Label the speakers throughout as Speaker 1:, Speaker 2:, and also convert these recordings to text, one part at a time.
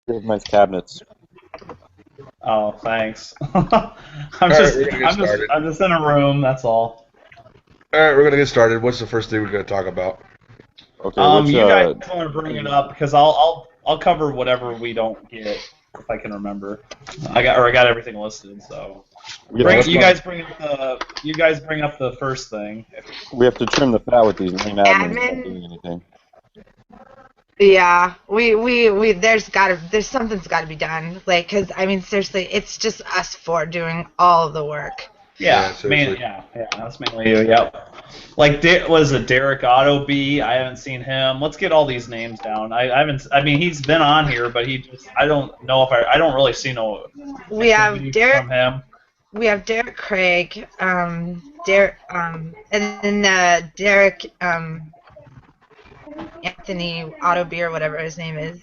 Speaker 1: You have nice cabinets.
Speaker 2: Oh, thanks.
Speaker 3: We're gonna get started.
Speaker 2: I'm just in a room. That's all.
Speaker 3: All right, we're gonna get started. What's the first thing we're gonna talk about?
Speaker 1: Okay, which
Speaker 2: You guys want to bring it up because I'll cover whatever we don't get if I can remember. I got everything listed. So you guys bring up the first thing.
Speaker 1: we have to trim the fat with these lame admins not doing anything.
Speaker 4: Yeah, there's something's gotta be done. Like, cause I mean, seriously, it's just us four doing all of the work.
Speaker 2: Yeah, that's mainly you. Yep. Like, was it Derek Otto B? I haven't seen him. Let's get all these names down. I haven't. I mean, he's been on here, but I don't know if I don't really see no.
Speaker 4: We have Derek
Speaker 2: from him.
Speaker 4: We have Derek Craig, and then Derek Anthony Otto B or whatever his name is.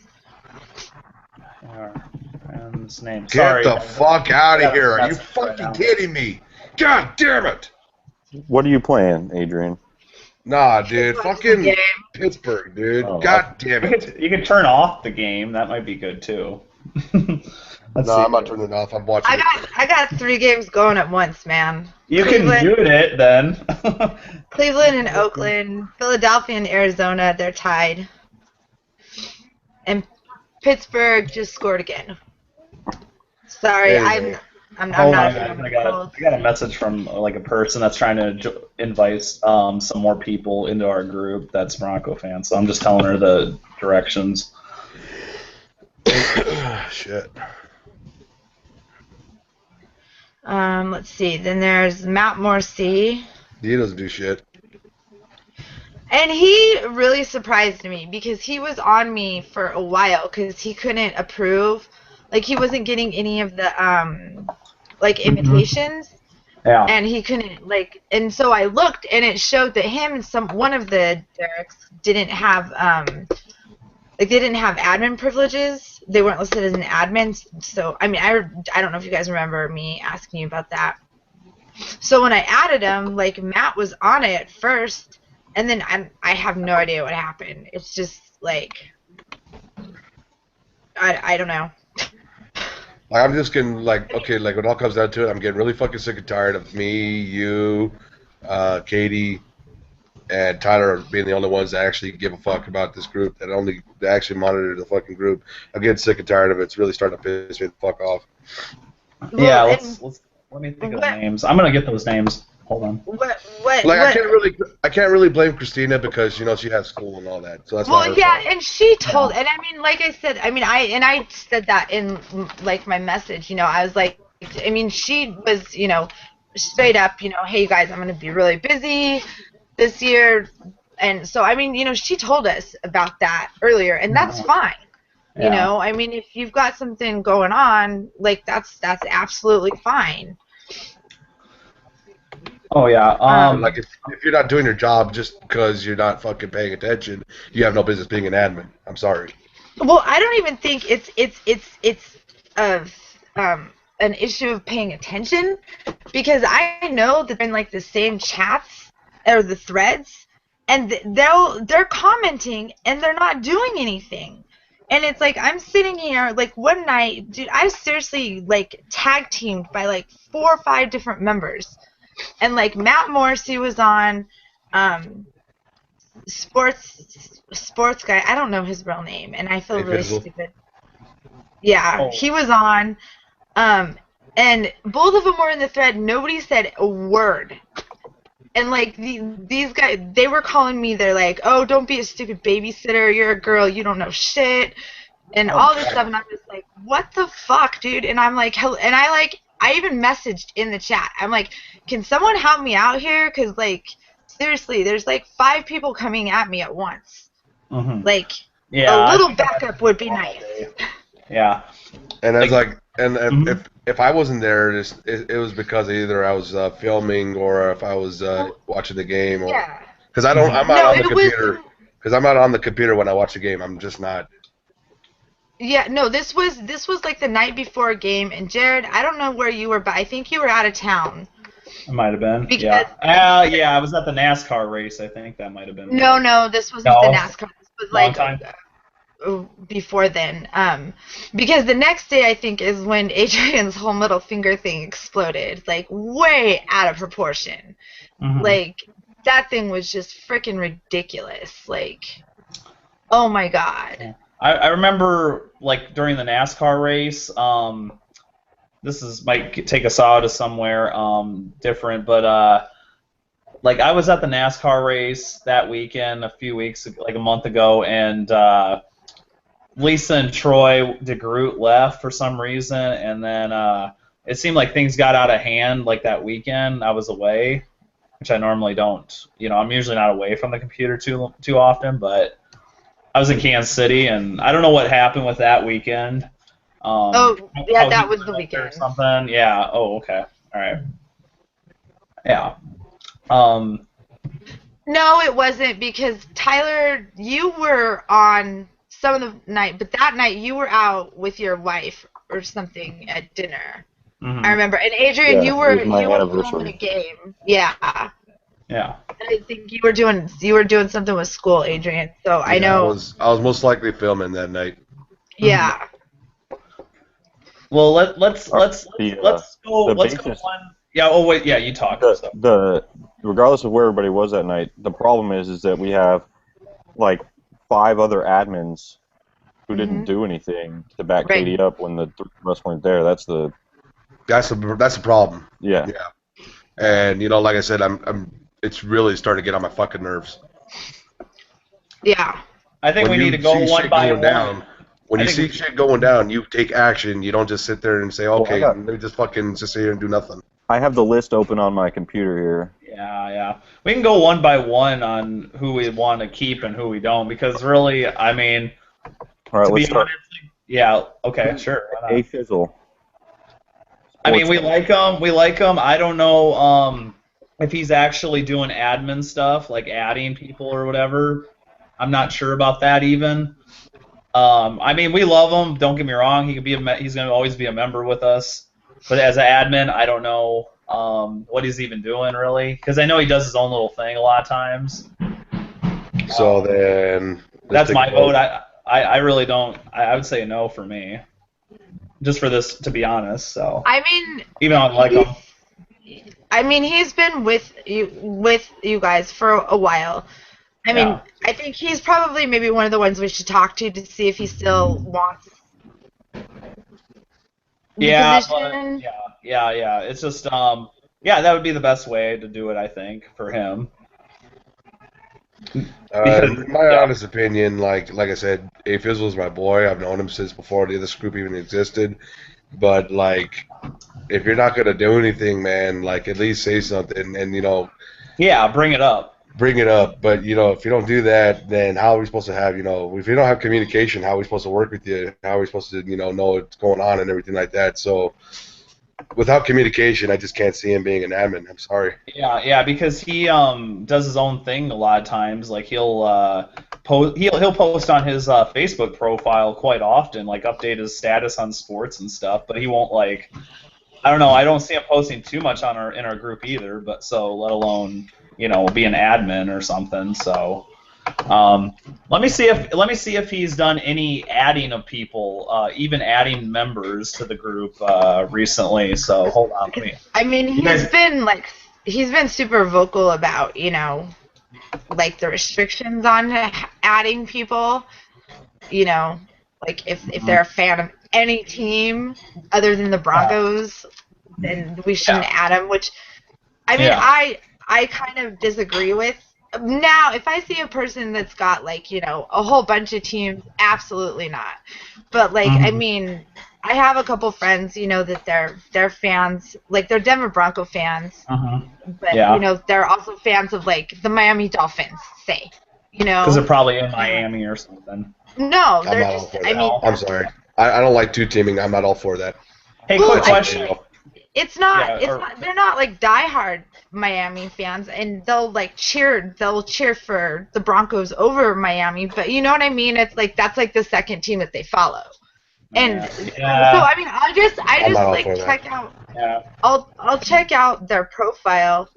Speaker 2: And his name.
Speaker 3: Get the fuck out of here! Are you fucking kidding me? God damn it!
Speaker 1: What are you playing, Adrian?
Speaker 3: Nah, dude. Fucking Pittsburgh, dude.
Speaker 1: Oh,
Speaker 3: God damn it.
Speaker 2: You can turn off the game. That might be good, too.
Speaker 3: No, I'm not turning it off. I'm watching
Speaker 4: I got 3 games going at once, man.
Speaker 2: You can mute it, then.
Speaker 4: Cleveland and Oakland. Philadelphia and Arizona, they're tied. And Pittsburgh just scored again. Sorry, I'm not.
Speaker 2: I got a message from like a person that's trying to invite some more people into our group that's Bronco fans. So I'm just telling her the directions.
Speaker 3: Shit.
Speaker 4: Let's see. Then there's Matt Morrissey.
Speaker 3: He doesn't do shit.
Speaker 4: And he really surprised me because he was on me for a while because he couldn't approve. Like, he wasn't getting any of the invitations.
Speaker 3: Yeah.
Speaker 4: And he couldn't, like, and so I looked and it showed that him and one of the Derek's didn't have they didn't have admin privileges. They weren't listed as an admin. So I mean, I don't know if you guys remember me asking you about that. So when I added him, like, Matt was on it at first, and then I have no idea what happened. It's just like I don't know.
Speaker 3: Like, I'm just getting, like, okay, like, when it all comes down to it, I'm getting really fucking sick and tired of me, you, Katie, and Tyler being the only ones that actually give a fuck about this group, that actually monitor the fucking group. I'm getting sick and tired of it. It's really starting to piss me the fuck off.
Speaker 2: Yeah, let me think of the names. I'm gonna get those names. Hold on.
Speaker 3: I can't really blame Christina because, you know, she has school and all that. So that's
Speaker 4: well, yeah, and she told, and I mean, like I said, I mean, I said that in, like, my message, you know, I was like, I mean, she was, you know, straight up, you know, hey, you guys, I'm going to be really busy this year, and so, I mean, you know, she told us about that earlier, and that's fine, you know, I mean, if you've got something going on, like, that's absolutely fine.
Speaker 3: Oh, yeah. Like, if you're not doing your job just because you're not fucking paying attention, you have no business being an admin. I'm sorry.
Speaker 4: Well, I don't even think it's an issue of paying attention, because I know that they're in, like, the same chats or the threads, and they're commenting and they're not doing anything. And it's like, I'm sitting here, like, one night, dude, I seriously, like, tag teamed by, like, 4 or 5 different members. And, like, Matt Morrissey was on, sports guy. I don't know his real name, and I feel really stupid. Yeah, he was on, and both of them were in the thread. Nobody said a word. And, like, these guys, they were calling me, they're like, oh, don't be a stupid babysitter, you're a girl, you don't know shit, and all this stuff, and I'm just like, what the fuck, dude? And I'm like, hello, and I even messaged in the chat. I'm like, can someone help me out here? Because, like, seriously, there's, like, 5 people coming at me at once.
Speaker 2: Mm-hmm.
Speaker 4: Like, a little backup would be nice.
Speaker 2: Yeah.
Speaker 3: And it's like, if I wasn't there, it was because either I was filming or if I was watching the game, or because I'm not on the computer. Because I'm not on the computer when I watch the game. I'm just not.
Speaker 4: Yeah, no, this was like the night before a game, and Jared, I don't know where you were, but I think you were out of town.
Speaker 2: It might have been.
Speaker 4: Because,
Speaker 2: I was at the NASCAR race. I think that might have been.
Speaker 4: No, this wasn't the NASCAR. This was like before then, because the next day I think is when Adrian's whole middle finger thing exploded, like way out of proportion. Like that thing was just freaking ridiculous. Like, oh my god.
Speaker 2: I remember like during the NASCAR race. Might take us out of somewhere different, but like I was at the NASCAR race that weekend like a month ago, and Lisa and Troy DeGroot left for some reason, and then it seemed like things got out of hand like that weekend. I was away, which I normally don't. I'm usually not away from the computer too often, but I was in Kansas City, and I don't know what happened with that weekend.
Speaker 4: That was the weekend.
Speaker 2: Or something. Yeah. Oh, okay. All right. Yeah.
Speaker 4: No, it wasn't, because Tyler, you were on some of the night, but that night you were out with your wife or something at dinner. I remember. And Adrian, you were filming a game. Yeah.
Speaker 2: Yeah.
Speaker 4: And I think you were doing something with school, Adrian. So I know.
Speaker 3: I was most likely filming that night.
Speaker 4: Yeah.
Speaker 2: Well, let's go on. Yeah. Oh wait. Yeah. You talk.
Speaker 1: Regardless of where everybody was that night, the problem is that we have like 5 other admins who didn't do anything to back Katie up when the 3 of us weren't there. That's the problem. Yeah.
Speaker 3: Yeah. And like I said, it's really starting to get on my fucking nerves.
Speaker 4: Yeah.
Speaker 2: I think we need to go one by one.
Speaker 3: When you see shit going down, you take action. You don't just sit there and say, okay, let me just fucking sit here and do nothing.
Speaker 1: I have the list open on my computer here.
Speaker 2: Yeah. We can go one by one on who we want to keep and who we don't, because really, I mean,
Speaker 1: all right, let's start.
Speaker 2: Yeah, okay, sure.
Speaker 1: A Fizzle.
Speaker 2: I mean, we like him. I don't know if he's actually doing admin stuff, like adding people or whatever. I'm not sure about that even. I mean, we love him. Don't get me wrong. He's going to always be a member with us. But as an admin, I don't know what he's even doing, really. Because I know he does his own little thing a lot of times.
Speaker 3: So then...
Speaker 2: That's my vote. I really don't... I would say a no for me. Just for this, to be honest. So
Speaker 4: I mean...
Speaker 2: Even though I like him.
Speaker 4: I mean, he's been with you guys for a while. I mean, I think he's probably maybe one of the ones we should talk to see if he still wants
Speaker 2: the position. Yeah. It's just, that would be the best way to do it, I think, for him.
Speaker 3: In my honest opinion, like I said, A Fizzle is my boy. I've known him since before this group even existed. But, like, if you're not going to do anything, man, like, at least say something and,
Speaker 2: Yeah, bring it up.
Speaker 3: Bring it up, but if you don't do that, then how are we supposed to have, if you don't have communication, how are we supposed to work with you? How are we supposed to, know what's going on and everything like that? So, without communication, I just can't see him being an admin. I'm sorry.
Speaker 2: Yeah, because he does his own thing a lot of times. Like he'll post on his Facebook profile quite often, like update his status on sports and stuff. But he won't I don't know. I don't see him posting too much in our group either. But so let alone be an admin or something. So let me see if he's done any adding of people, even adding members to the group recently. So hold on,
Speaker 4: I mean, he's been super vocal about like the restrictions on adding people. Like if they're a fan of any team other than the Broncos, then we shouldn't add them. Which I mean, I kind of disagree with. Now, if I see a person that's got a whole bunch of teams, absolutely not. But I mean, I have a couple friends, that they're fans, they're Denver Bronco fans, but they're also fans of the Miami Dolphins, say,
Speaker 2: because they're probably in Miami or something.
Speaker 4: No, they're just. I mean,
Speaker 3: I'm sorry, I don't like two-teaming. I'm not all for that.
Speaker 2: Hey, quick question.
Speaker 4: It's not. They're not diehard Miami fans, and they'll cheer for the Broncos over Miami. But you know what I mean? It's that's the second team that they follow. And so I mean, I just check out. Yeah. I'll check out their profile,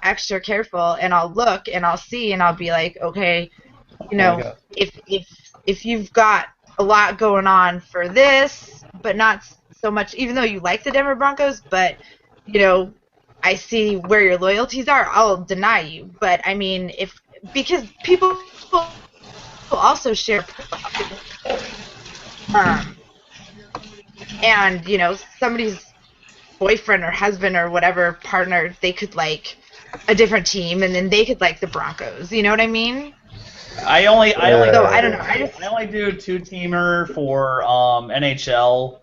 Speaker 4: extra careful, and I'll look and I'll see and I'll be like, okay, you know, if you've got a lot going on for this, but not so much, even though you like the Denver Broncos, but, you know, I see where your loyalties are, I'll deny you. But, I mean, because people also share and, you know, somebody's boyfriend or husband or whatever partner, they could like a different team, and then they could like the Broncos. You know what I mean?
Speaker 2: I only
Speaker 4: I don't know.
Speaker 2: I only do two-teamer for NHL.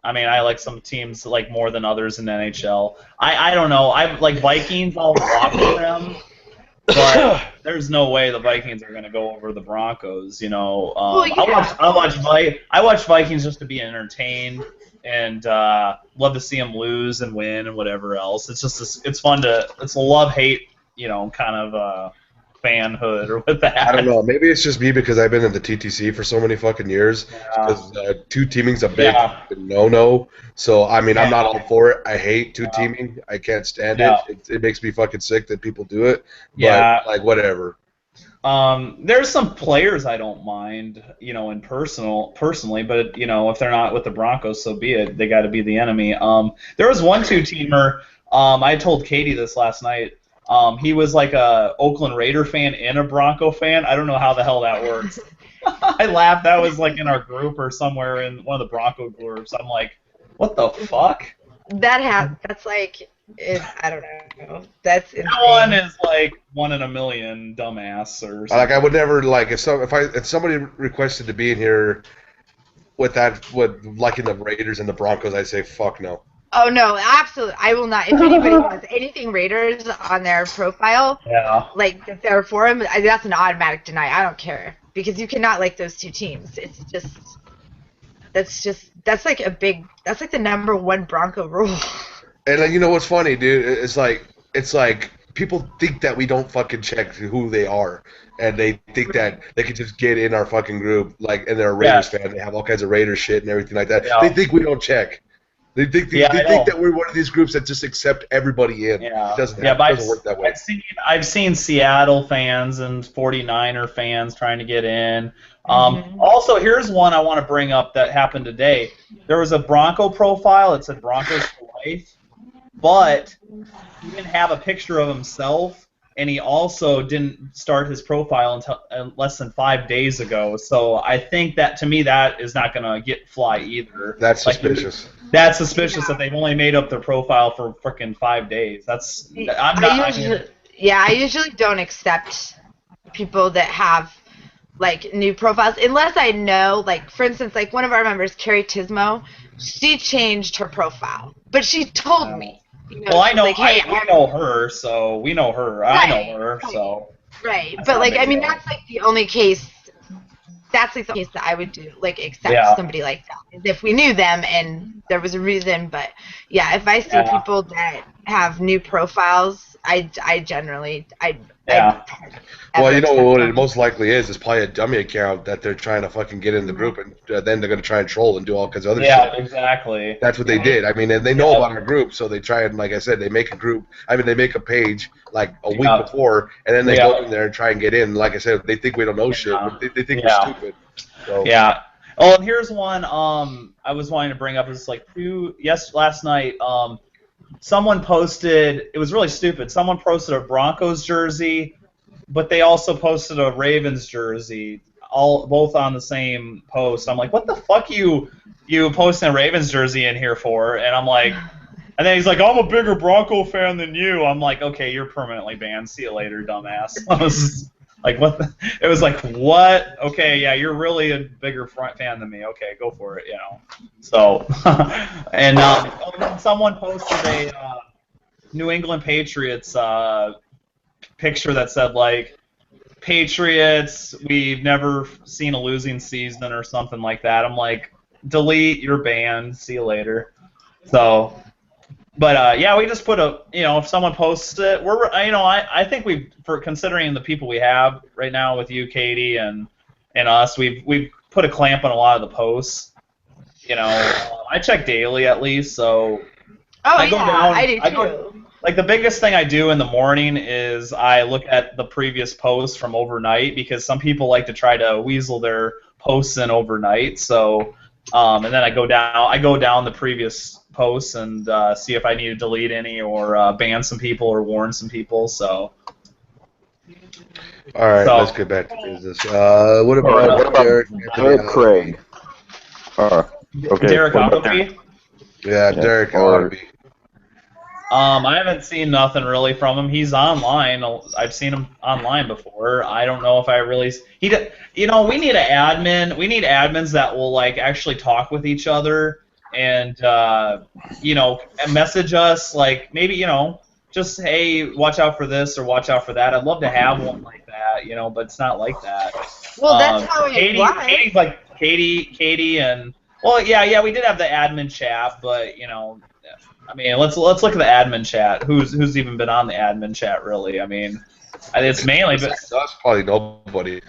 Speaker 2: I mean, I like some teams like more than others in the NHL. I don't know. I like Vikings. I'll watch them, but there's no way the Vikings are going to go over the Broncos. You know, I watch Vikings just to be entertained and love to see them lose and win and whatever else. It's just it's fun to it's a love-hate, you know, kind of fanhood or with that.
Speaker 3: I don't know. Maybe it's just me because I've been in the TTC for so many fucking years. Because two-teaming's a big no-no. So, I mean, I'm not all for it. I hate two-teaming. I can't stand it. It makes me fucking sick that people do it. But, like, whatever.
Speaker 2: There's some players I don't mind, you know, personally, but, you know, if they're not with the Broncos, so be it. They got to be the enemy. There was one two-teamer. I told Katie this last night. He was like a Oakland Raider fan and a Bronco fan. I don't know how the hell that works. I laughed. That was like in our group or somewhere in one of the Bronco groups. I'm like, what the fuck?
Speaker 4: That's like, I don't know. That's insane.
Speaker 2: That one is like 1 in a million, dumbass or something.
Speaker 3: Like, I would never, like, if somebody requested to be in here with liking the Raiders and the Broncos, I'd say fuck no.
Speaker 4: Oh, no, absolutely. I will not. If anybody has anything Raiders on their profile, like, if they're for them, that's an automatic deny. I don't care. Because you cannot like those two teams. It's just, that's like the number one Bronco rule.
Speaker 3: And, like, you know what's funny, dude? It's like people think that we don't fucking check who they are. And they think that they could just get in our fucking group, like, and they're a Raiders fan. They have all kinds of Raiders shit and everything like that. Yeah. They think we don't check. They think that we're one of these groups that just accept everybody in.
Speaker 2: Yeah.
Speaker 3: It doesn't work that way.
Speaker 2: I've seen Seattle fans and 49er fans trying to get in. Also, here's one I want to bring up that happened today. There was a Bronco profile. It said Broncos for life, but he didn't have a picture of himself, and he also didn't start his profile until less than 5 days ago. So I think that, to me, that is not going to fly either.
Speaker 3: That's suspicious.
Speaker 2: That's suspicious that they've only made up their profile for frickin' 5 days.
Speaker 4: I usually don't accept people that have like new profiles unless I know, like, for instance, like one of our members, Carrie Tismo, she changed her profile, but she told me. You know,
Speaker 2: well, I know,
Speaker 4: like, hey,
Speaker 2: I know her, so we know her. Right, I know her, so.
Speaker 4: Right, but like, I mean, that's like the only case. That's like the case that I would do, like, accept somebody like that, if we knew them and there was a reason. But yeah, if I see people that have new profiles, I generally.
Speaker 3: Well, you know what it most likely is probably a dummy account that they're trying to fucking get in the group, and then they're going to try and troll and do all kinds of other shit.
Speaker 2: Yeah, exactly.
Speaker 3: That's what they did. I mean, and they know about our group, so they try and, like I said, they make a group. I mean, they make a page like a week before, and then they go in there and try and get in. Like I said, they think we don't know shit. But they think we're stupid. So.
Speaker 2: Yeah. Oh, and here's one I was wanting to bring up. It was like last night. Someone posted, it was really stupid. Someone posted a Broncos jersey, but they also posted a Ravens jersey, both on the same post. I'm like, what the fuck you posting a Ravens jersey in here for? And I'm like, and then he's like, I'm a bigger Bronco fan than you. I'm like, okay, you're permanently banned. See you later, dumbass. I was like, what? It was like, what? Okay, yeah, you're really a bigger fan than me. Okay, go for it, you know. So, and someone posted a New England Patriots picture that said, like, Patriots, we've never seen a losing season or something like that. I'm like, delete, you're banned. See you later. So. But yeah, we just put if someone posts it, I think for considering the people we have right now with you, Katie, and us, we've put a clamp on a lot of the posts. You know, I check daily at least, so.
Speaker 4: Oh, I do too.
Speaker 2: like the biggest thing I do in the morning is I look at the previous posts from overnight, because some people like to try to weasel their posts in overnight. So, and then I go down the previous posts and see if I need to delete any or ban some people or warn some people. So.
Speaker 3: All right, let's get back to business. What about Derek?
Speaker 1: Craig. Okay.
Speaker 2: Derek Appleby?
Speaker 3: Yeah, Derek Appleby.
Speaker 2: I haven't seen nothing really from him. He's online. I've seen him online before. I don't know if I really. We need an admin. We need admins that will like actually talk with each other and message us like maybe just hey, watch out for this or watch out for that. I'd love to have one like that, but it's not like that.
Speaker 4: Well, that's how it was.
Speaker 2: Katie's like Katie, and well, yeah, we did have the admin chat, but I mean, let's look at the admin chat. Who's even been on the admin chat really? I mean, it's mainly but
Speaker 3: that's probably nobody.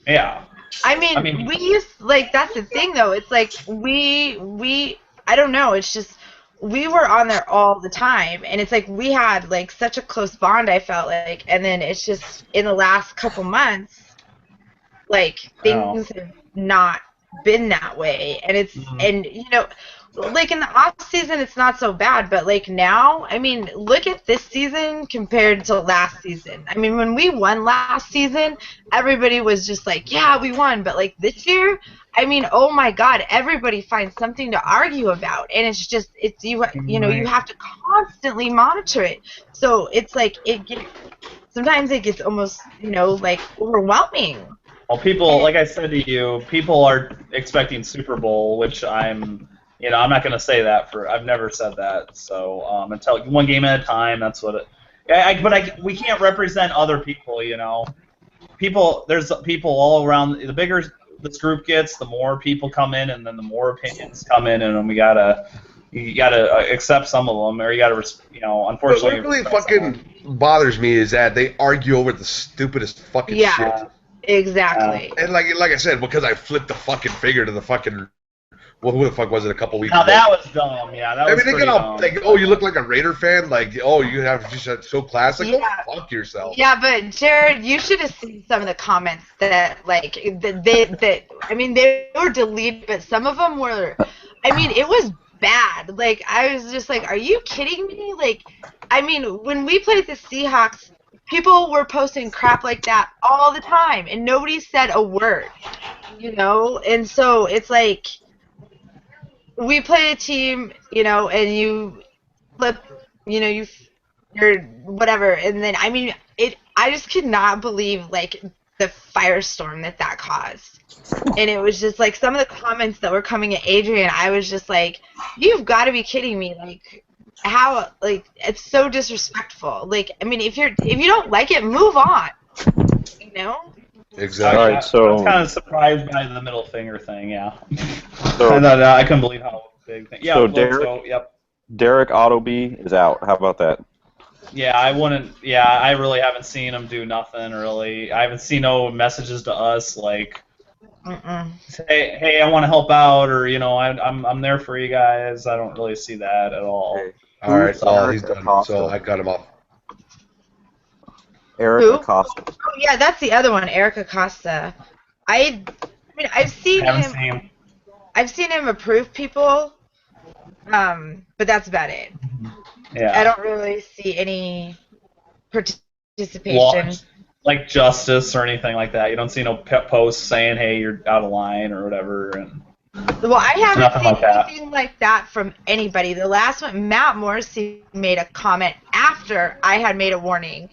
Speaker 2: Yeah.
Speaker 4: I mean, we used that's the thing though. It's like we I don't know. It's just we were on there all the time, and it's like we had like such a close bond. I felt like, and then it's just in the last couple months, like things have not been that way, and it's and like in the off season it's not so bad, but like now, I mean, look at this season compared to last season. I mean, when we won last season, everybody was just like, yeah, we won, but like this year, I mean, oh my God, everybody finds something to argue about, and it's just you have to constantly monitor it. So it's like sometimes it gets almost like overwhelming.
Speaker 2: Well, people, like I said to you, people are expecting Super Bowl, which I'm not going to say that I've never said that. So until one game at a time, that's what it. We can't represent other people. There's people all around. The bigger this group gets, the more people come in, and then the more opinions come in, and then you gotta accept some of them, or you gotta, unfortunately.
Speaker 3: What really fucking bothers me is that they argue over the stupidest fucking shit.
Speaker 4: Exactly.
Speaker 3: And like I said, because I flipped the fucking figure to the fucking. Well, who the fuck was it a couple weeks
Speaker 2: ago?
Speaker 3: Now
Speaker 2: that was dumb. Yeah, that was pretty dumb.
Speaker 3: Like, oh, you look like a Raider fan. Like, oh, you have just so classic.
Speaker 4: Yeah.
Speaker 3: Fuck yourself.
Speaker 4: Yeah, but Jared, you should have seen some of the comments that I mean, they were deleted, but some of them were. I mean, it was bad. Like, I was just like, are you kidding me? Like, I mean, when we played the Seahawks, people were posting crap like that all the time, and nobody said a word. And so it's like. We play a team, and you flip, you're whatever, and then I mean, I just could not believe like the firestorm that caused, and it was just like some of the comments that were coming at Adrian. I was just like, you've got to be kidding me! Like, how? Like, it's so disrespectful. Like, I mean, if you don't like it, move on.
Speaker 3: Exactly.
Speaker 1: All right, so
Speaker 2: I was kind of surprised by the middle finger thing. Yeah. So, I couldn't believe how big. Yeah.
Speaker 1: So Derek Appleby is out. How about that?
Speaker 2: Yeah, I wouldn't. Yeah, I really haven't seen him do nothing. Really, I haven't seen no messages to us like, hey, I want to help out, or I'm there for you guys. I don't really see that at all.
Speaker 3: All right, so he's done. So I got him off.
Speaker 1: Eric Acosta.
Speaker 4: Oh yeah, that's the other one, Eric Acosta. I mean, I've seen him. I've seen him approve people, but that's about it.
Speaker 2: Yeah.
Speaker 4: I don't really see any participation.
Speaker 2: Like justice or anything like that. You don't see no posts saying, "Hey, you're out of line" or whatever. And
Speaker 4: well, I haven't seen anything like that from anybody. The last one, Matt Morrissey made a comment after I had made a warning.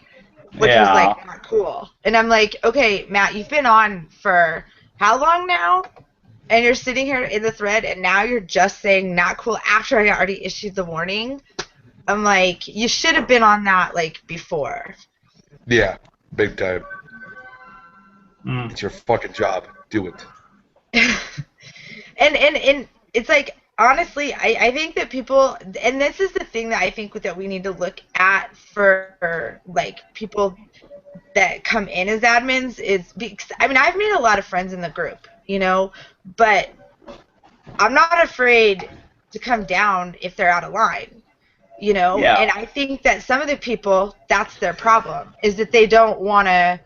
Speaker 4: Which was like not cool. And I'm like, okay, Matt, you've been on for how long now? And you're sitting here in the thread, and now you're just saying not cool after I already issued the warning. I'm like, you should have been on that like before.
Speaker 3: Yeah, big time. It's your fucking job. Do it.
Speaker 4: and it's like, honestly, I think that people, and this is the thing that I think that we need to look at for like people that come in as admins is, because, I mean, I've made a lot of friends in the group, but I'm not afraid to come down if they're out of line. you know.
Speaker 2: Yeah.
Speaker 4: And I think that some of the people, that's their problem, is that they don't want to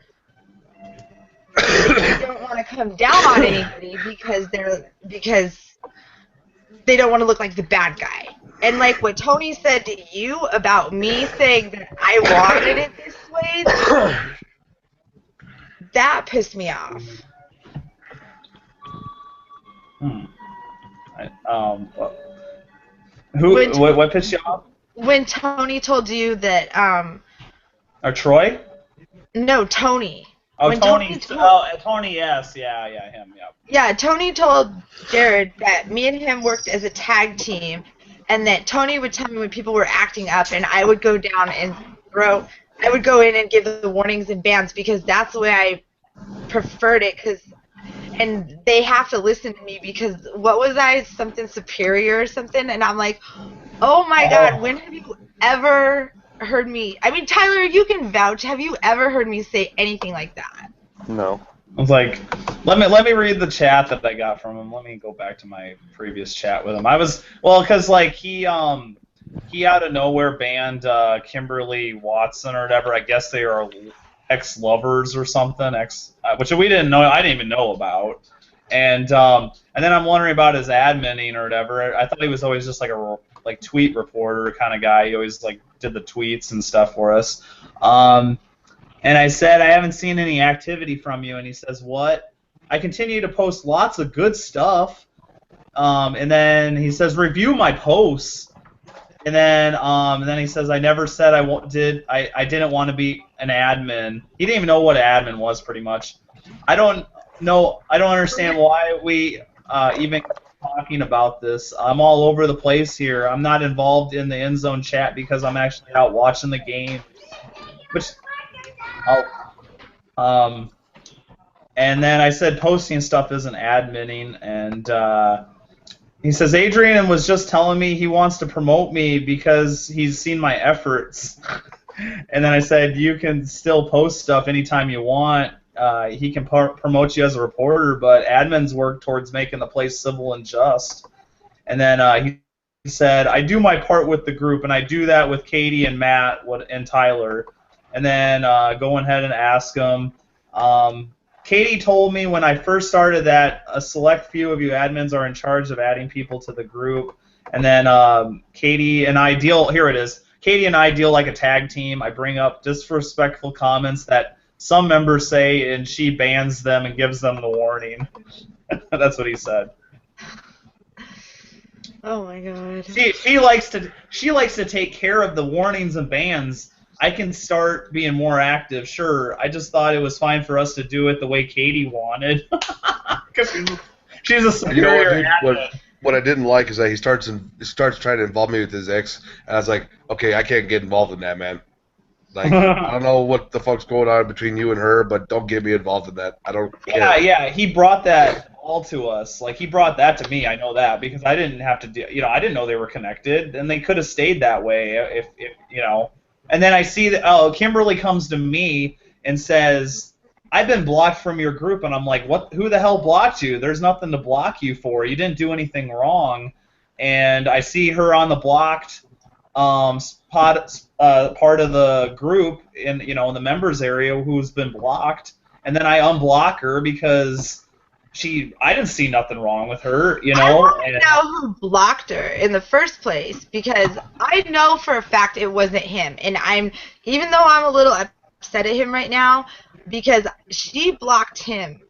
Speaker 4: come down on anybody because they don't want to look like the bad guy. And like what Tony said to you about me saying that I wanted it this way, that pissed me off.
Speaker 2: What pissed you off?
Speaker 4: When Tony told you that
Speaker 2: Or Troy?
Speaker 4: No, Tony.
Speaker 2: Oh,
Speaker 4: when
Speaker 2: Tony. Tony, yes. Yeah, him, yeah.
Speaker 4: Yeah, Tony told Jared that me and him worked as a tag team, and that Tony would tell me when people were acting up, and I would go down and I would go in and give the warnings and bans, because that's the way I preferred it, and they have to listen to me, because what was I, something superior or something? And I'm like, oh my God, when have you ever heard me? I mean, Tyler, you can vouch. Have you ever heard me say anything like that?
Speaker 1: No.
Speaker 2: I was like, let me read the chat that I got from him. Let me go back to my previous chat with him. Because like he out of nowhere banned Kimberly Watson or whatever. I guess they are ex-lovers or something. Which we didn't know. I didn't even know about. And then I'm wondering about his adminning or whatever. I thought he was always just like a tweet reporter kind of guy. He always like did the tweets and stuff for us. And I said, I haven't seen any activity from you. And he says, what? I continue to post lots of good stuff. And then he says, review my posts. And then he says, I never said I didn't want to be an admin. He didn't even know what an admin was, pretty much. I don't understand why we even talking about this. I'm all over the place here. I'm not involved in the end zone chat because I'm actually out watching the game. And then I said posting stuff isn't adminning, and he says Adrian was just telling me he wants to promote me because he's seen my efforts. And then I said you can still post stuff anytime you want. He can promote you as a reporter, but admins work towards making the place civil and just. And then he said, I do my part with the group, and I do that with Katie and Matt and Tyler. And then go ahead and ask him. Katie told me when I first started that a select few of you admins are in charge of adding people to the group. And then Katie and I deal, here it is, Katie and I deal like a tag team. I bring up disrespectful comments that some members say, and she bans them and gives them the warning. That's what he said.
Speaker 4: Oh my God.
Speaker 2: She likes to take care of the warnings and bans. I can start being more active, sure. I just thought it was fine for us to do it the way Katie wanted. Because she's a superior admin.
Speaker 3: What I didn't like is that he starts trying to involve me with his ex, and I was like, okay, I can't get involved in that, man. Like, I don't know what the fuck's going on between you and her, but don't get me involved in that. I don't care.
Speaker 2: Yeah, he brought that all to us. Like, he brought that to me, I know that, because I didn't have to do, I didn't know they were connected, and they could have stayed that way if And then I see that, Kimberly comes to me and says, I've been blocked from your group, and I'm like, what? Who the hell blocked you? There's nothing to block you for. You didn't do anything wrong. And I see her on the blocked part of the group in the members area who's been blocked, and then I unblock her because I didn't see nothing wrong with her,
Speaker 4: I want to know who blocked her in the first place, because I know for a fact it wasn't him, and even though I'm a little upset at him right now, because she blocked him,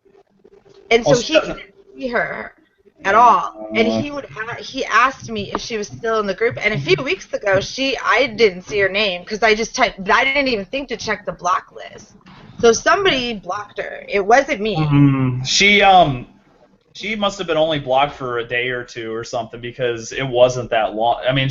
Speaker 4: and so he didn't see her at all, and he asked me if she was still in the group, and a few weeks ago I didn't see her name because I just typed, I didn't even think to check the block list. So somebody blocked her. It wasn't me.
Speaker 2: Mm-hmm. She must have been only blocked for a day or two or something, because it wasn't that long. I mean,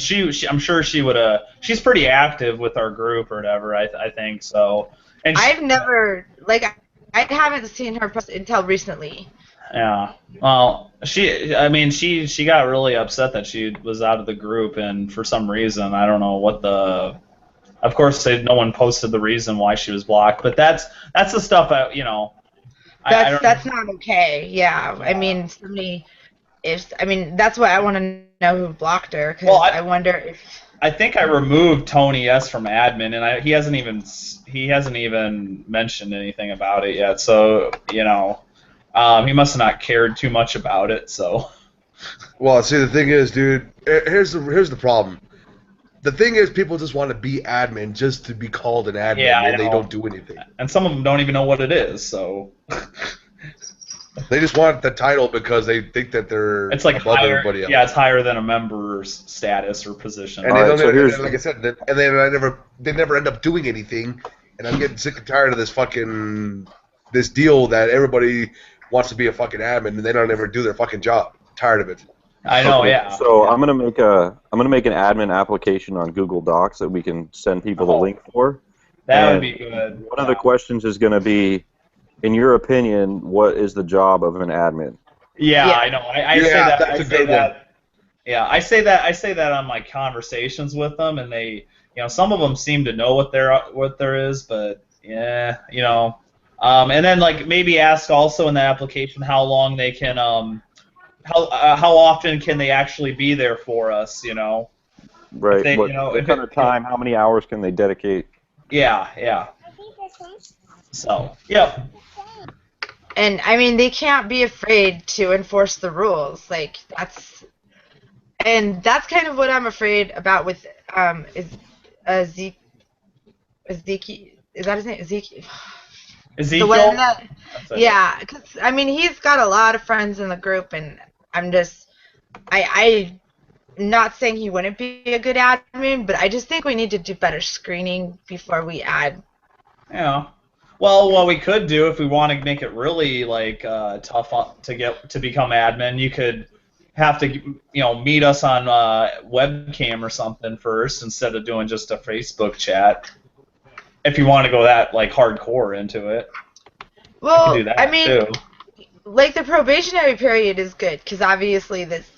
Speaker 2: I'm sure she would have. She's pretty active with our group or whatever. I think so. And
Speaker 4: I've never I haven't seen her post until recently.
Speaker 2: Yeah. Well, she got really upset that she was out of the group, and for some reason, I don't know what the. Of course, no one posted the reason why she was blocked, but that's the stuff
Speaker 4: That's not okay. Yeah. I mean, that's why I want to know who blocked her, because I wonder if.
Speaker 2: I think I removed Tony S from admin, and he hasn't even mentioned anything about it yet. So he must have not cared too much about it. So.
Speaker 3: Well, see, the thing is, dude. Here's the problem. The thing is, people just want to be admin just to be called an admin,
Speaker 2: Yeah,
Speaker 3: and they don't do anything.
Speaker 2: And some of them don't even know what it is, so.
Speaker 3: They just want the title because they think that they're
Speaker 2: it's like
Speaker 3: above
Speaker 2: higher,
Speaker 3: everybody else.
Speaker 2: Yeah, it's higher than a member's status or position.
Speaker 3: And they don't. So like I said, they never end up doing anything, and I'm getting sick and tired of this deal that everybody wants to be a fucking admin, and they don't ever do their fucking job. I'm tired of it.
Speaker 2: I know,
Speaker 1: okay,
Speaker 2: yeah.
Speaker 1: So I'm gonna make an admin application on Google Docs that we can send people the link for.
Speaker 2: That would be good.
Speaker 1: One of the questions is gonna be, in your opinion, what is the job of an admin?
Speaker 2: Yeah. I know. I say that.
Speaker 3: That's a good one.
Speaker 2: Yeah, I say that on my conversations with them, and they, some of them seem to know what there is, but yeah, and then like maybe ask also in the application how long they can how often can they actually be there for us,
Speaker 1: Right.
Speaker 2: They,
Speaker 1: what kind of time? How many hours can they dedicate?
Speaker 2: Yeah. So, yep.
Speaker 4: And I mean, they can't be afraid to enforce the rules. Like that's kind of what I'm afraid about with Ezekiel. Is that his name? Ezekiel.
Speaker 2: Ezekiel.
Speaker 4: The one that, yeah, because I mean, he's got a lot of friends in the group, and I'm not saying he wouldn't be a good admin, but I just think we need to do better screening before we add.
Speaker 2: Yeah. Well, what we could do if we want to make it really like tough to become admin, you could have to meet us on webcam or something first instead of doing just a Facebook chat. If you want to go that like hardcore into it.
Speaker 4: Well,
Speaker 2: do that,
Speaker 4: I mean,
Speaker 2: too.
Speaker 4: Like the probationary period is good because obviously this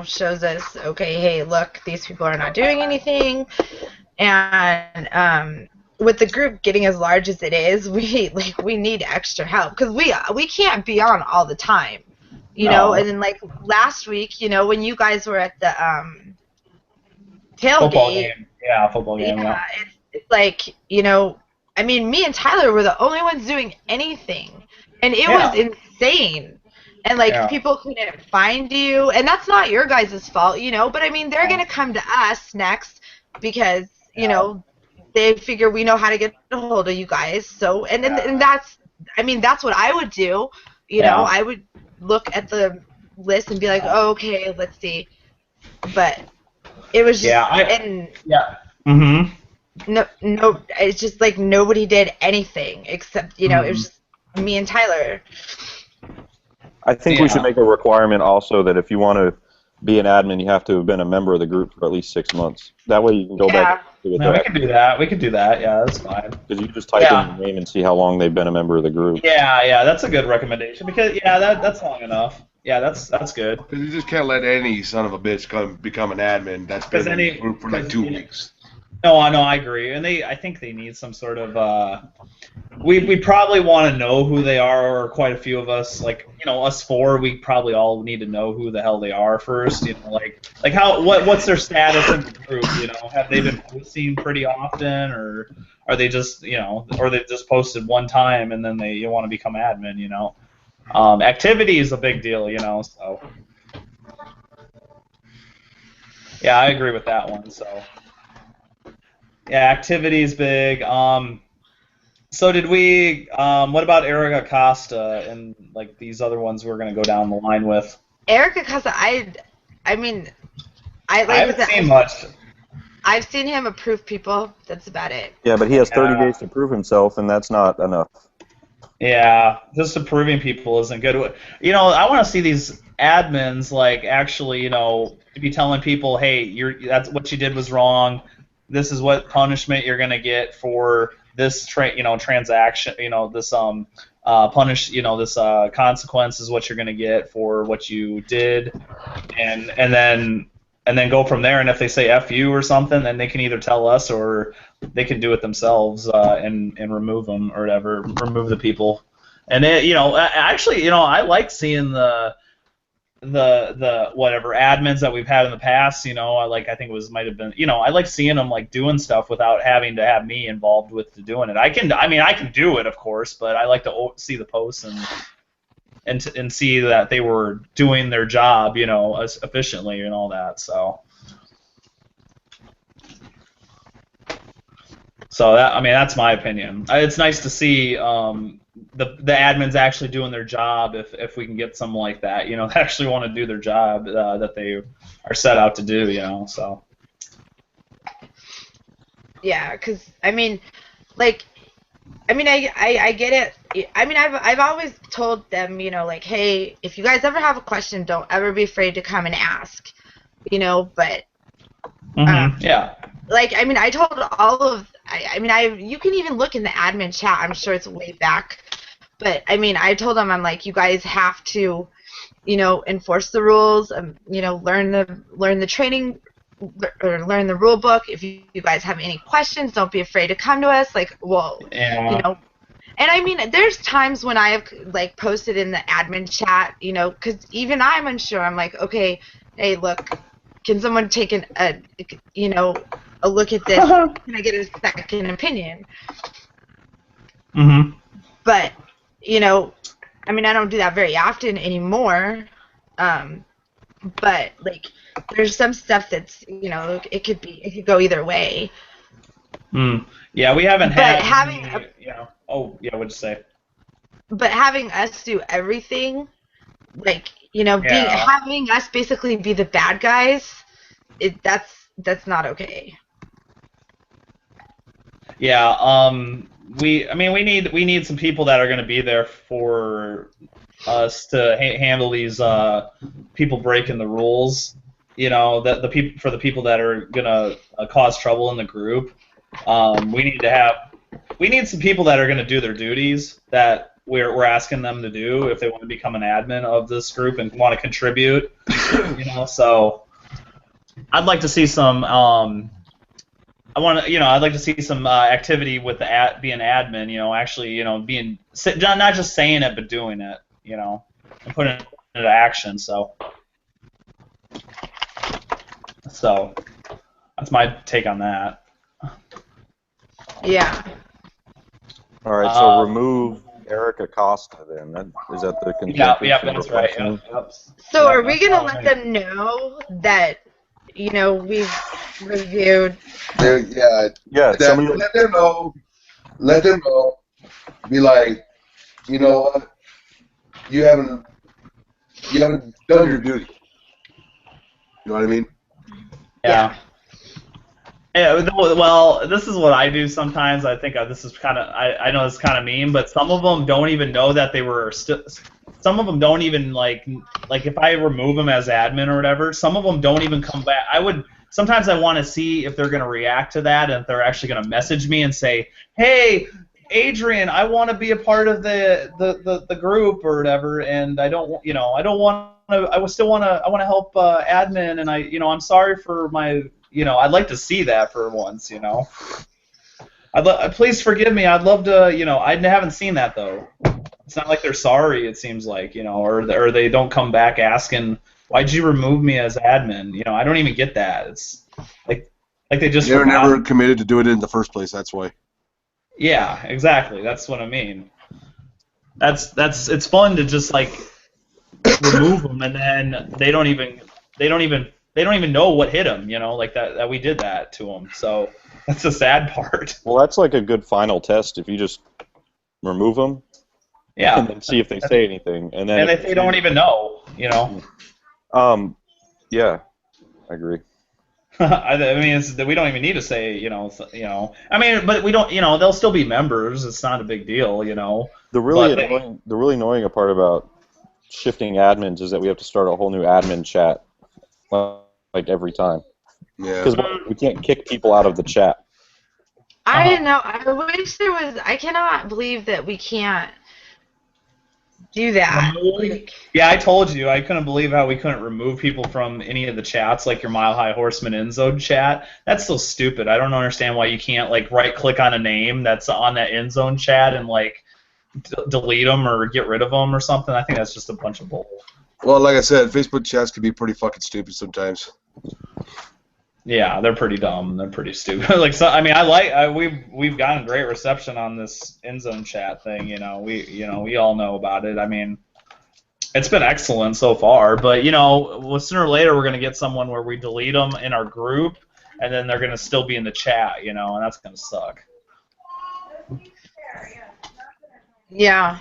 Speaker 4: shows us, okay, hey, look, these people are not doing anything, and with the group getting as large as it is, we need extra help because we can't be on all the time,
Speaker 2: No.
Speaker 4: And then like last week, when you guys were at the tailgate,
Speaker 2: football game. Yeah, football game. Yeah.
Speaker 4: It's like I mean, me and Tyler were the only ones doing anything, and it was insane. And like people couldn't find you, and that's not your guys' fault, But I mean, they're gonna come to us next because they figure we know how to get a hold of you guys. So and that's, I mean, that's what I would do. I would look at the list and be like, oh, okay, let's see. But it was just
Speaker 2: Mm-hmm.
Speaker 4: No, it's just like nobody did anything except, it was just me and Tyler.
Speaker 1: I think we should make a requirement also that if you want to be an admin, you have to have been a member of the group for at least 6 months. That way you can go back and do it.
Speaker 2: We can do that. We could do that. Yeah, that's fine.
Speaker 1: Because you just type in your name and see how long they've been a member of the group.
Speaker 2: Yeah, that's a good recommendation because that's long enough. Yeah, that's good.
Speaker 3: Because you just can't let any son of a bitch become an admin that's been in the group for like 2 weeks.
Speaker 2: No, I agree, and I think they need some sort of. We probably want to know who they are, or quite a few of us, like us four, we probably all need to know who the hell they are first. Like what's their status in the group? Have they been posting pretty often, or are they just or they just posted one time and then you want to become admin? Activity is a big deal, So yeah, I agree with that one. So. Yeah, activity is big. So did we? What about Eric Acosta and like these other ones we're gonna go down the line with?
Speaker 4: Eric Acosta, I
Speaker 2: haven't seen much.
Speaker 4: I've seen him approve people. That's about it.
Speaker 1: Yeah, but he has 30 days to prove himself, and that's not enough.
Speaker 2: Yeah, just approving people isn't good. I want to see these admins like actually, be telling people, hey, that's what you did was wrong. This is what punishment you're gonna get for this transaction. This this consequence is what you're gonna get for what you did, and then go from there. And if they say F you or something, then they can either tell us or they can do it themselves and remove them or whatever, remove the people. And actually, I like seeing the the whatever admins that we've had in the past, I think it might have been, I like seeing them like doing stuff without having to have me involved with doing it. I can do it, of course, but I like to see the posts and see that they were doing their job, as efficiently and all that. So that's my opinion. It's nice to see the admins actually doing their job if we can get someone like that, that actually want to do their job that they are set out to do, so.
Speaker 4: Yeah, because I get it. I've always told them, like, hey, if you guys ever have a question, don't ever be afraid to come and ask, but
Speaker 2: yeah.
Speaker 4: Like, I told all of, you can even look in the admin chat. I'm sure it's way back, but I told them, I'm like, you guys have to, enforce the rules, learn the training, or learn the rule book. If you guys have any questions, don't be afraid to come to us. Like, well,
Speaker 2: yeah.
Speaker 4: And there's times when I have like posted in the admin chat, because even I'm unsure. I'm like, okay, hey, look, can someone take a look at this? Can I get a second opinion?
Speaker 2: Mm-hmm.
Speaker 4: But I don't do that very often anymore. But like, there's some stuff that's it could go either way.
Speaker 2: Yeah, we haven't had.
Speaker 4: Oh
Speaker 2: yeah, what'd you say?
Speaker 4: But having us do everything, like having us basically be the bad guys, that's not okay.
Speaker 2: Yeah, we need some people that are going to be there for us to handle these people breaking the rules. That the people that are going to cause trouble in the group. We need some people that are going to do their duties that we're asking them to do if they want to become an admin of this group and want to contribute. So I'd like to see some. I'd like to see some activity with being admin. Actually, being not just saying it but doing it. And putting it into action. So that's my take on that.
Speaker 4: Yeah.
Speaker 1: All right. So remove Eric Acosta then. Is that the consensus?
Speaker 2: Yeah, that's right. Yep.
Speaker 4: So are we gonna let them know that we've reviewed?
Speaker 3: Yeah. Let them know. Let them know. Be like, you know what? You haven't done your duty. You know what I mean?
Speaker 2: Yeah. Yeah, well, this is what I do sometimes. I think this is kind of, I know it's kind of mean, but some of them don't even know that they were some of them don't even, like if I remove them as admin or whatever, some of them don't even come back. Sometimes I want to see if they're going to react to that and if they're actually going to message me and say, hey, Adrian, I want to be a part of the group or whatever, and I want to help admin, and I'm sorry for my, I'd like to see that for once, please forgive me. I'd love to, I haven't seen that though. It's not like they're sorry. It seems like, or they don't come back asking, why'd you remove me as admin? I don't even get that. It's like they just.
Speaker 3: They were never committed to doing it in the first place. That's why.
Speaker 2: Yeah, exactly. That's what I mean. It's fun to just like remove them, and then they don't even know what hit them. Like that we did that to them. So that's the sad part.
Speaker 1: Well, that's like a good final test if you just remove them.
Speaker 2: Yeah.
Speaker 1: And then see if they say anything, and then
Speaker 2: if they don't even know,
Speaker 1: Yeah, I agree.
Speaker 2: We don't even need to say, but we don't, they'll still be members. It's not a big deal,
Speaker 1: The really annoying part about shifting admins is that we have to start a whole new admin chat, like every time.
Speaker 3: Yeah.
Speaker 1: Because we can't kick people out of the chat.
Speaker 4: I know. I wish there was. I cannot believe that we can't do that.
Speaker 2: Yeah, I told you. I couldn't believe how we couldn't remove people from any of the chats, like your Mile High Horseman End Zone chat. That's so stupid. I don't understand why you can't right-click on a name that's on that End Zone chat and delete them or get rid of them or something. I think that's just a bunch of bull.
Speaker 3: Well, like I said, Facebook chats can be pretty fucking stupid sometimes.
Speaker 2: Yeah, they're pretty dumb. They're pretty stupid. Like, so, I mean, we've gotten great reception on this end zone chat thing. We all know about it. I mean, it's been excellent so far. But sooner or later we're gonna get someone where we delete them in our group, and then they're gonna still be in the chat. And that's gonna suck.
Speaker 4: Yeah.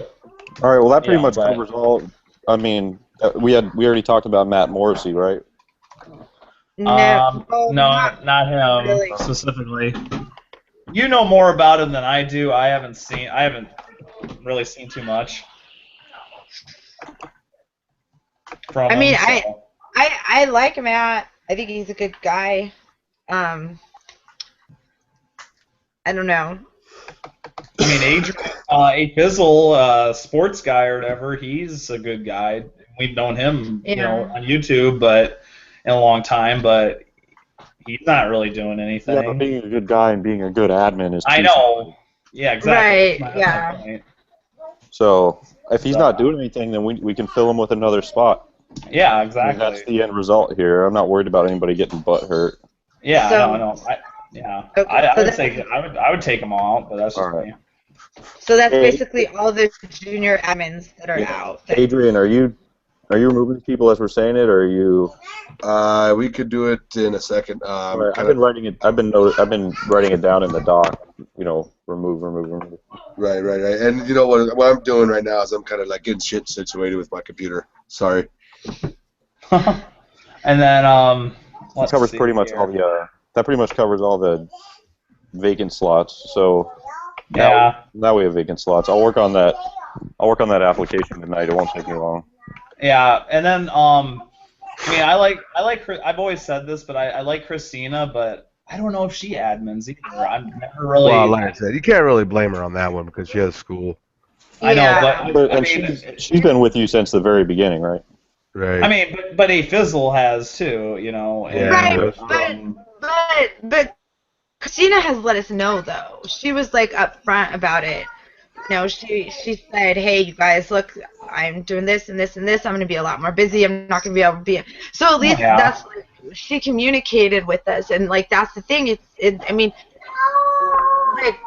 Speaker 1: All right. Well, that pretty much covers all. I mean, we already talked about Matt Morrissey, right?
Speaker 4: No,
Speaker 2: not him
Speaker 4: really.
Speaker 2: specifically. You know more about him than I do. I haven't really seen too much from him.
Speaker 4: I like Matt. I think he's a good guy. I don't know.
Speaker 2: I mean, Adrian, Fizzle, sports guy or whatever, he's a good guy. We've known him, on YouTube, but in a long time, but he's not really doing anything.
Speaker 1: Yeah, but being a good guy and being a good admin is.
Speaker 2: I know. Yeah, exactly.
Speaker 4: Right. Yeah.
Speaker 1: So if he's not doing anything, then we can fill him with another spot.
Speaker 2: Yeah, exactly.
Speaker 1: I mean, that's the end result here. I'm not worried about anybody getting butt hurt.
Speaker 2: Yeah,
Speaker 4: So,
Speaker 2: no.
Speaker 4: Okay,
Speaker 2: I would take them all out, but that's just me.
Speaker 4: So that's basically all the junior admins that are out.
Speaker 1: Adrian, are you removing people as we're saying it, or are you?
Speaker 3: We could do it in a second.
Speaker 1: Right, I've been writing it. I've been writing it down in the doc. Remove.
Speaker 3: Right. And you know what I'm doing right now is I'm kind of like getting shit situated with my computer. Sorry.
Speaker 2: And then
Speaker 1: that covers pretty much all the. That pretty much covers all the vacant slots. So now we have vacant slots. I'll work on that. Application tonight. It won't take me long.
Speaker 2: Yeah, and then I mean, I like. I've always said this, but I like Christina, but I don't know if she admins either. I'm never really.
Speaker 5: Well, like I said, you can't really blame her on that one because she has school.
Speaker 2: I know, but I
Speaker 1: mean, she's been with you since the very beginning, right?
Speaker 5: Right.
Speaker 2: I mean, but a Fizzle has too,
Speaker 5: Yeah.
Speaker 4: Right, but Christina has let us know though. She was like upfront about it. She said, "Hey, you guys, look, I'm doing this and this and this. I'm going to be a lot more busy. I'm not going to be able to be." So at least that's like, she communicated with us, and like that's the thing. I mean, like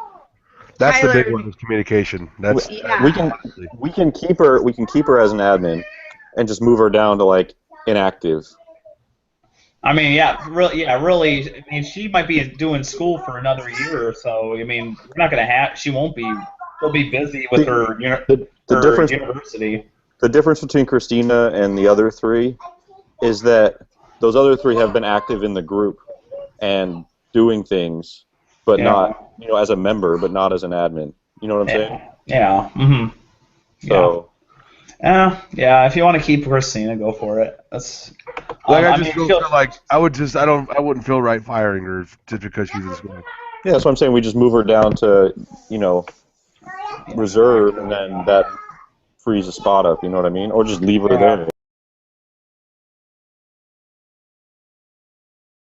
Speaker 5: that's
Speaker 4: Tyler,
Speaker 5: the big one is communication. That's
Speaker 1: we can keep her. We can keep her as an admin, and just move her down to like inactive.
Speaker 2: I mean, really. I mean, she might be doing school for another year or so. I mean, we're not going to have. She won't be. She'll be busy with her university.
Speaker 1: The difference between Christina and the other three is that those other three have been active in the group and doing things, but not, as a member, but not as an admin. You know what I'm saying?
Speaker 2: Yeah. Mm-hmm.
Speaker 1: So.
Speaker 2: Yeah. If you want to keep Christina, go for it. That's.
Speaker 5: I feel like I wouldn't feel right firing her just because she's in school.
Speaker 1: Yeah, that's what I'm saying. We just move her down to, reserve, and then that frees a spot up. You know what I mean? Or just leave her there.